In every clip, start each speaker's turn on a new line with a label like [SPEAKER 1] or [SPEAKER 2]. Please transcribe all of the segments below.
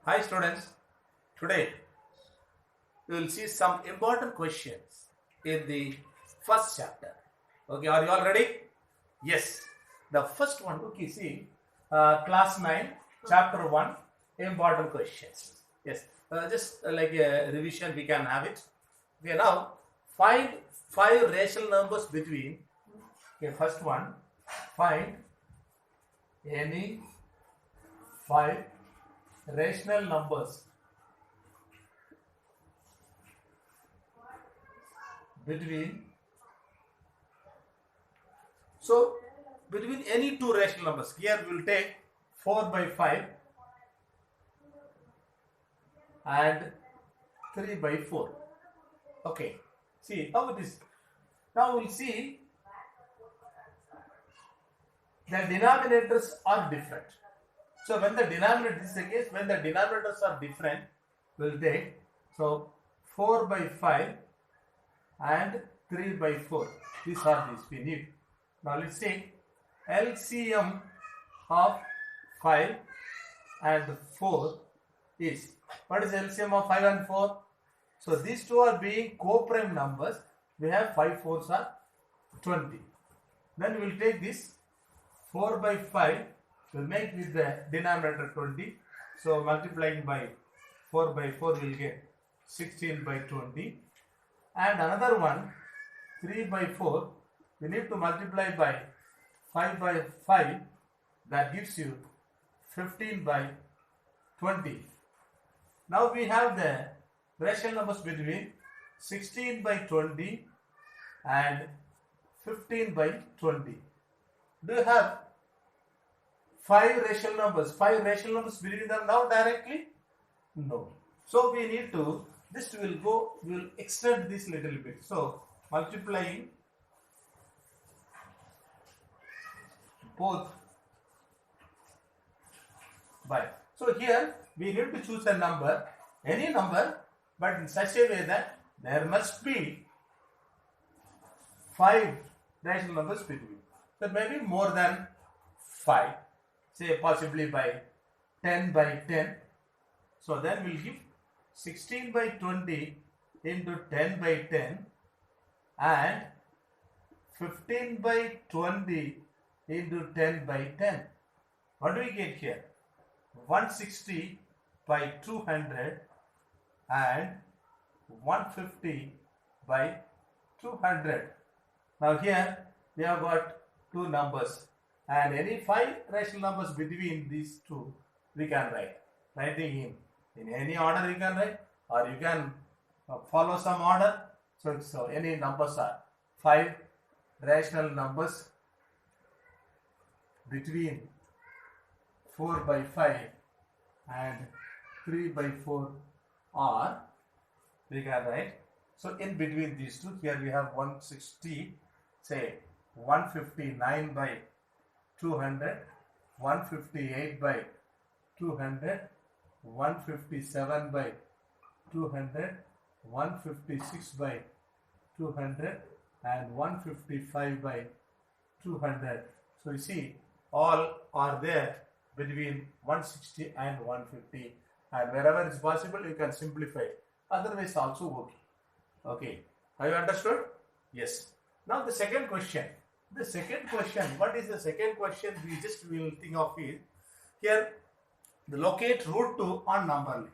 [SPEAKER 1] Hi students, today we will see some important questions in the first chapter. Okay, are you all ready? Yes. The first one, okay, see, class 9, chapter 1, important questions. Yes, just like a revision we can have it. Okay, now find 5 rational numbers between, okay, first one, find any 5 rational numbers between between any two rational numbers. Here we will take 4 by 5 and 3 by 4. Okay. See how it is. Now we will see the denominators are different. So when the denominator, this is the case, when the denominators are different, we will take 4 by 5 and 3 by 4. These are these we need. Now let's take LCM of 5 and 4 is, what is LCM of 5 and 4? So these two are being co-prime numbers. We have 5 fours are 20. Then we will take this 4 by 5, we will make with the denominator 20. So multiplying by 4 by 4 we will get 16 by 20. And another one, 3 by 4, we need to multiply by 5 by 5, that gives you 15 by 20. Now we have the rational numbers between 16 by 20 and 15 by 20. Do you have 5 rational numbers? 5 rational numbers between them now directly? No. So we need to, this we will extend this little bit. So multiplying both by. So here we need to choose a number, any number, but in such a way that there must be 5 rational numbers between. So maybe more than 5, say possibly by 10 by 10. So then we'll give 16 by 20 into 10 by 10 and 15 by 20 into 10 by 10. What do we get here? 160 by 200 and 150 by 200. Now here we have got two numbers, and any 5 rational numbers between these two we can write. Writing in any order you can write, or you can follow some order. So any numbers are 5 rational numbers between 4 by 5 and 3 by 4 are, we can write. So in between these two, here we have 160, say 159 by 200, 158 by 200, 157 by 200, 156 by 200 and 155 by 200. So you see, all are there between 160 and 150, and wherever it's possible you can simplify, otherwise also okay. Okay, have you understood? Yes. Now the second question. What is the second question? We will think of it. Here, the locate root 2 on number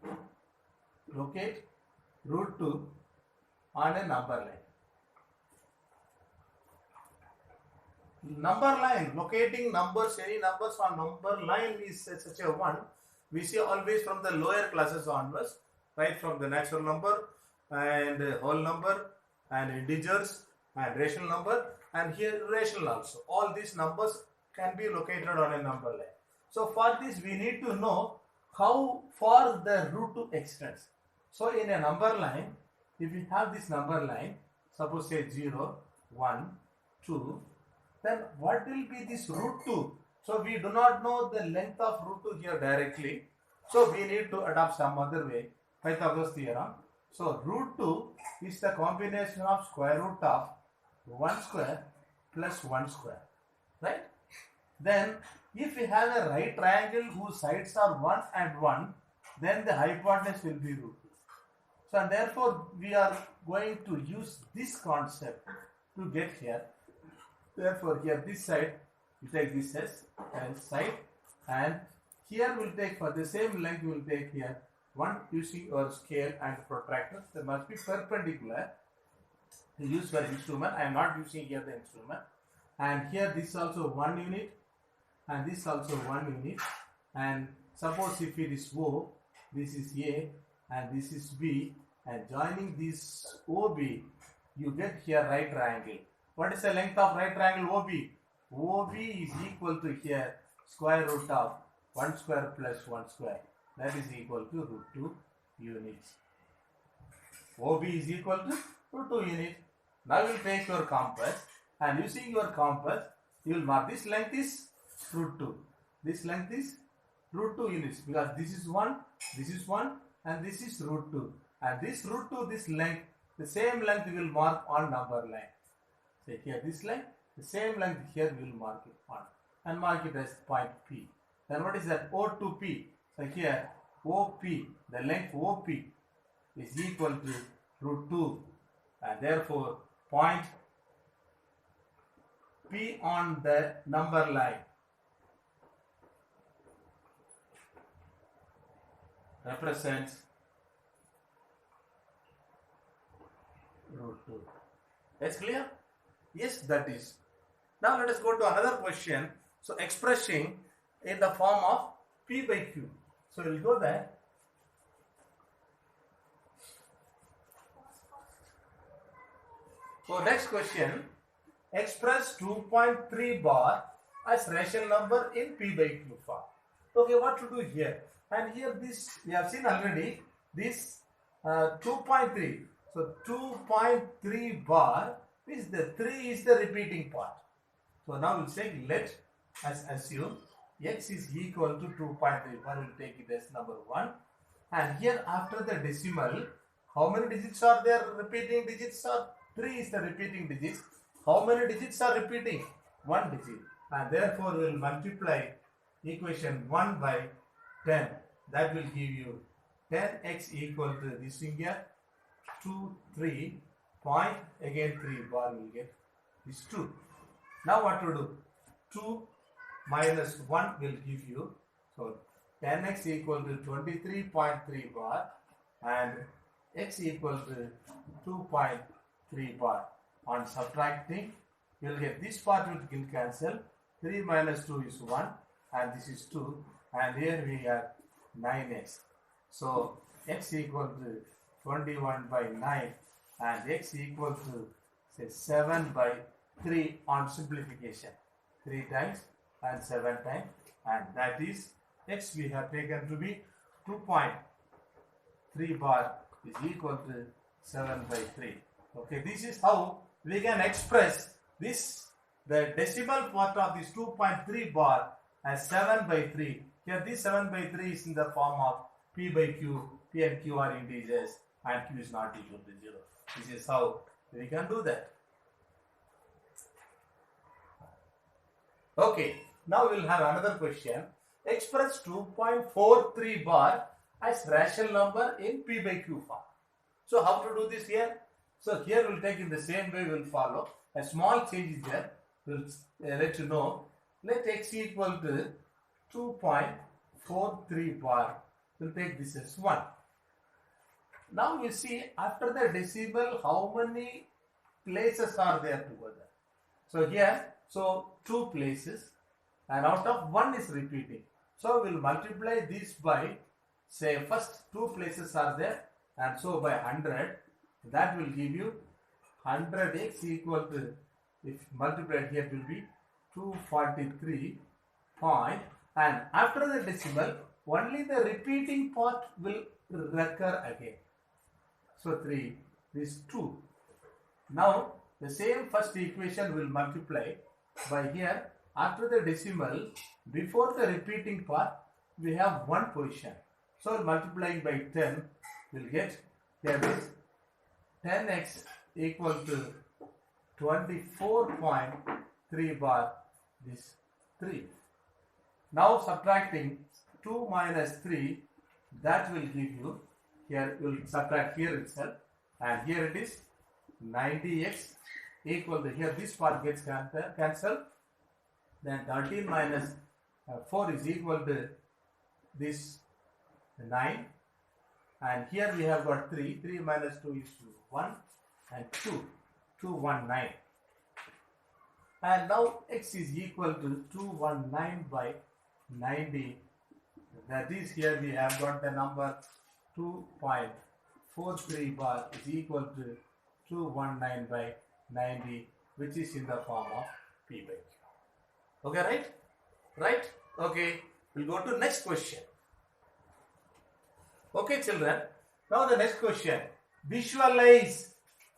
[SPEAKER 1] line. Locate root 2 on a number line. Number line, locating numbers, any numbers on number line is such a one. We see always from the lower classes onwards, right from the natural number and whole number and integers and rational number, and here irrational also. All these numbers can be located on a number line. So for this we need to know how far the root 2 extends. So in a number line, if we have this number line, suppose say 0, 1, 2, then what will be this root 2? So we do not know the length of root 2 here directly. So we need to adopt some other way, Pythagoras theorem. So root 2 is the combination of square root of 1 square plus 1 square, right? Then If we have a right triangle whose sides are 1 and 1, then the hypotenuse will be root 2. So and therefore we are going to use this concept to get here. Therefore here this side, you take this as side, and here we'll take for the same length, we will take here 1 using our scale and protractor. They must be perpendicular. To use for instrument, I am not using here the instrument. And here this is also 1 unit, and this also 1 unit. And suppose if it is O, this is A, and this is B, and joining this OB, you get here right triangle. What is the length of right triangle OB? OB is equal to here square root of 1 square plus 1 square. That is equal to root 2 units. OB is equal to root 2 units. Now you will take your compass, and using your compass, you will mark this length is root 2. This length is root 2 units, because this is 1, and this is root 2. And this root 2, this length, the same length we will mark on number line. Say here this length, the same length here we will mark it on, and mark it as point P. Then what is that? O to P. So here OP, the length OP is equal to root 2, and therefore point P on the number line represents root 2. That's clear? Yes, that is. Now let us go to another question. So expressing in the form of P by Q. So we'll go there. So next question, express 2.3 bar as rational number in P by Q form. Okay, what to do here? And here this, we have seen already, this 2.3. So 2.3 bar is the 3 is the repeating part. So now we'll say let us assume x is equal to 2.3 bar. We'll take it as number 1. And here after the decimal, how many digits are there? Repeating digits are 3 is the repeating digits. How many digits are repeating? 1 digit. And therefore we will multiply equation 1 by 10. That will give you 10x equal to this thing here. 2, 3, point, again 3 bar will get this 2. Now what to do? 2 minus 1 will give you, so 10x equal to 23.3 bar, and x equal to 2.3 bar. On subtracting, you will get this part will cancel. 3 minus 2 is 1, and this is 2, and here we have 9x. So x equal to 21 by 9, and x equal to say 7 by 3 on simplification. 3 times and 7 times, and that is x we have taken to be 2.3 bar is equal to 7 by 3. Okay, this is how we can express this, the decimal part of this 2.3 bar as 7 by 3. Here this 7 by 3 is in the form of P by Q. P and Q are integers, and Q is not equal to 0. This is how we can do that. Okay, now we will have another question. Express 2.43 bar as rational number in P by Q form. So how to do this here? So here we will take in the same way we will follow. A small change is there. We will let you know. Let x equal to 2.43 bar. We will take this as 1. Now you see after the decimal how many places are there together. So here, so 2 places, and out of 1 is repeating. So we will multiply this by, say first 2 places are there, and so by 100, that will give you 100x equal to, if multiplied here will be 243 point, and after the decimal only the repeating part will recur again. So 3, this 2. Now the same first equation will multiply by here, after the decimal, before the repeating part, we have 1 position. So multiplying by 10, we'll get here is 10x equal to 24.3 bar, this 3. Now subtracting 2 minus 3, that will give you, here you will subtract here itself, and here it is 90x equal to, here this part gets cancelled, then 13 minus 4 is equal to this 9, and here we have got 3 minus 2 is 1, and 219, and now x is equal to 219 by 90, that is, here we have got the number 2.43 bar is equal to 219 by 90, which is in the form of P by Q. Okay, right? Okay, we'll go to next question. Okay, children, now the next question. Visualize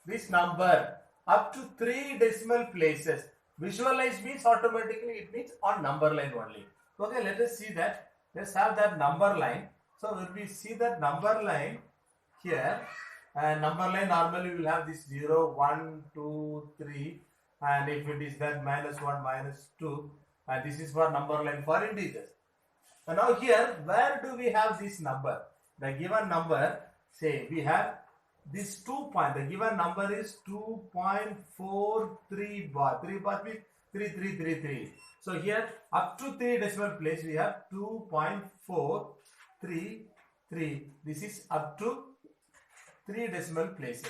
[SPEAKER 1] this number up to 3 decimal places. Visualize means automatically it means on number line only. Okay, let us see that. Let's have that number line. So when we see that number line here, and number line normally we will have this 0, 1, 2, 3, and if it is that minus 1, minus 2, and this is for number line for integers. So now here, where do we have this number? The given number, say we have this 2 point, the given number is 2.43 bar. 3 bar means 3333. So here up to 3 decimal place we have 2.433. This is up to 3 decimal places.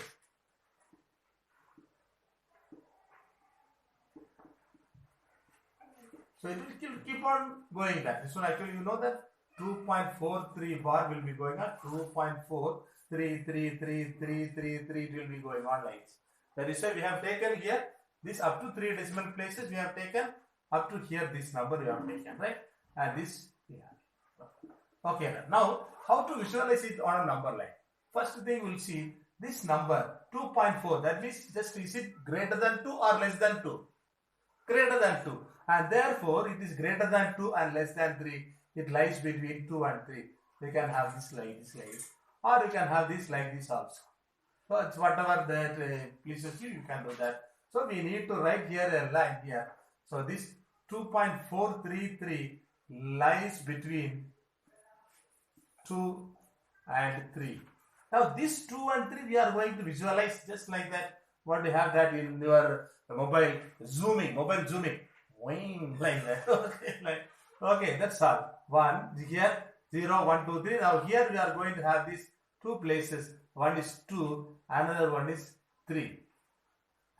[SPEAKER 1] So it will keep on going that. So actually you know that 2.43 bar will be going on 2.4333333 it will be going on like this. That is why we have taken here this up to 3 decimal places we have taken, up to here this number we have taken, right? And this we have. Okay, now how to visualize it on a number line? First thing we'll see this number 2.4, that means just is it greater than 2 or less than 2? Greater than 2, and therefore it is greater than 2 and less than 3. It lies between 2 and 3. You can have this like this, or you can have this like this also. So it's whatever that pleases you, you can do that. So we need to write here a line here. So this 2.433 lies between 2 and 3. Now this 2 and 3 we are going to visualize just like that. What you have that in your mobile zooming, like that. Okay, okay, that's all. 1 here, 0, 1, 2, 3. Now here we are going to have these 2 places. One is 2, another one is 3.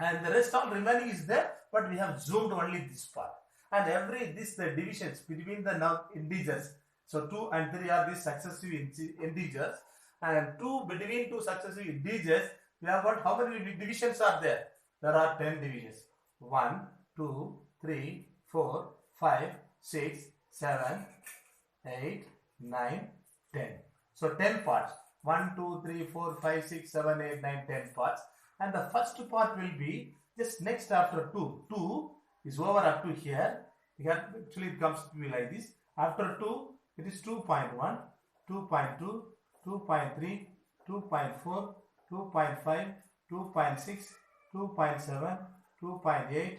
[SPEAKER 1] And the rest all remaining is there, but we have zoomed only this part. And the divisions between the now integers. So 2 and 3 are these successive integers. And between 2 successive integers, we have got how many divisions are there? There are 10 divisions. 1, 2, 3, 4, 5, 6, 7, 8, 9, 10. So 10 parts. 1, 2, 3, 4, 5, 6, 7, 8, 9, 10 parts. And the first part will be just next after 2. 2 is over up to here. Here actually it comes to be like this. After 2, it is 2.1, 2.2, 2.3, 2.4, 2.5, 2.6, 2.7, 2.8,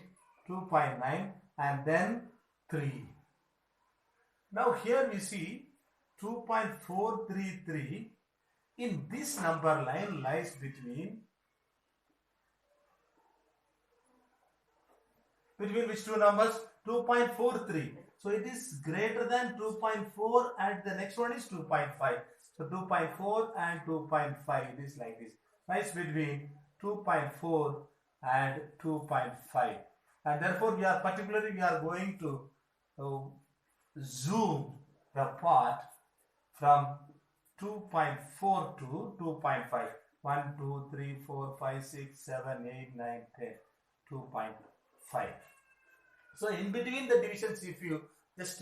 [SPEAKER 1] 2.9, and then 3. Now here we see 2.433 in this number line lies between which two numbers? 2.43. So it is greater than 2.4 and the next one is 2.5. So 2.4 and 2.5, it is like this. Lies between 2.4 and 2.5. And therefore we are going to zoom the part from 2.4 to 2.5. 1, 2, 3, 4, 5, 6, 7, 8, 9, 10, 2.5. So in between the divisions, if you just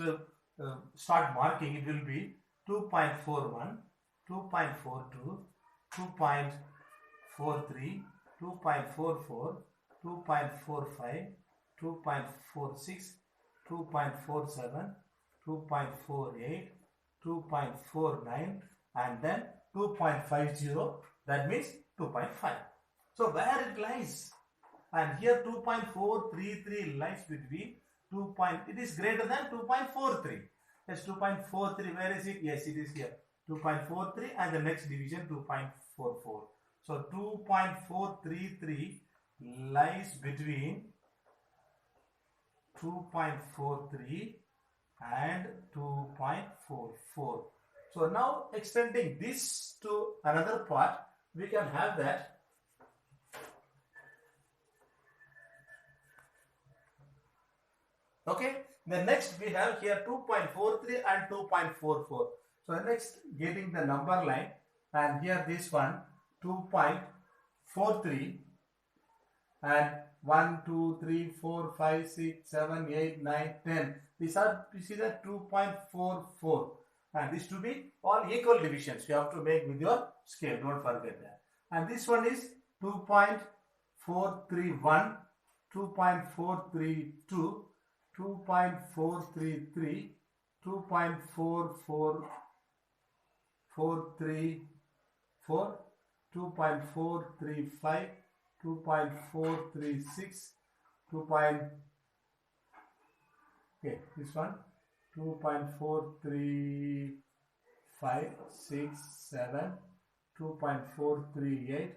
[SPEAKER 1] start marking, it will be 2.41, 2.42, 2.43, 2.44, 2.45, 2.46, 2.47, 2.48, 2.49, and then 2.50. That means 2.5. So where it lies? And here 2.433 lies between it is greater than 2.43. Yes, 2.43. Where is it? Yes, it is here. 2.43 and the next division 2.44. So 2.433 lies between 2.43 and 2.44. So now extending this to another part, we can have that okay. The next we have here 2.43 and 2.44. So next getting the number line, and here this one 2.43 and 1, 2, 3, 4, 5, 6, 7, 8, 9, 10. These are, you see that 2.44, and this to be all equal divisions. You have to make with your scale, don't forget that. And this one is 2.431, 2.432, 2.433, 2.4434, 2.435, 2.436, okay, this one 2.43567, 2.438,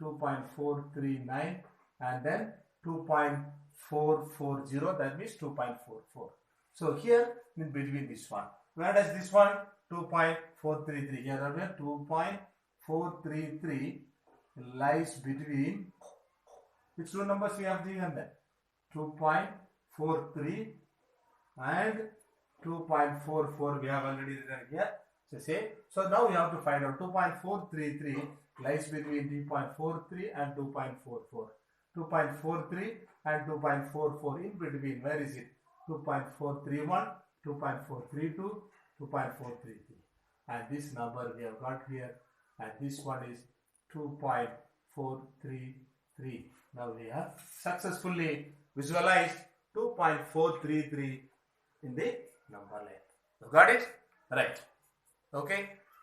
[SPEAKER 1] 2.439, and then 2.440, that means 2.44. So here in between this one, where does this one 2.433, here are 2.433 lies between which two numbers we have given there, 2.43 and 2.44 we have already written here. So say, so now we have to find out 2.433 lies between 3.43 and 2.44. 2.43 and 2.44 in between, where is it? 2.431, 2.432, 2.433, and this number we have got here, and this one is 2.433. Now we have successfully visualized 2.433 in the number line. You got it? Right. Okay.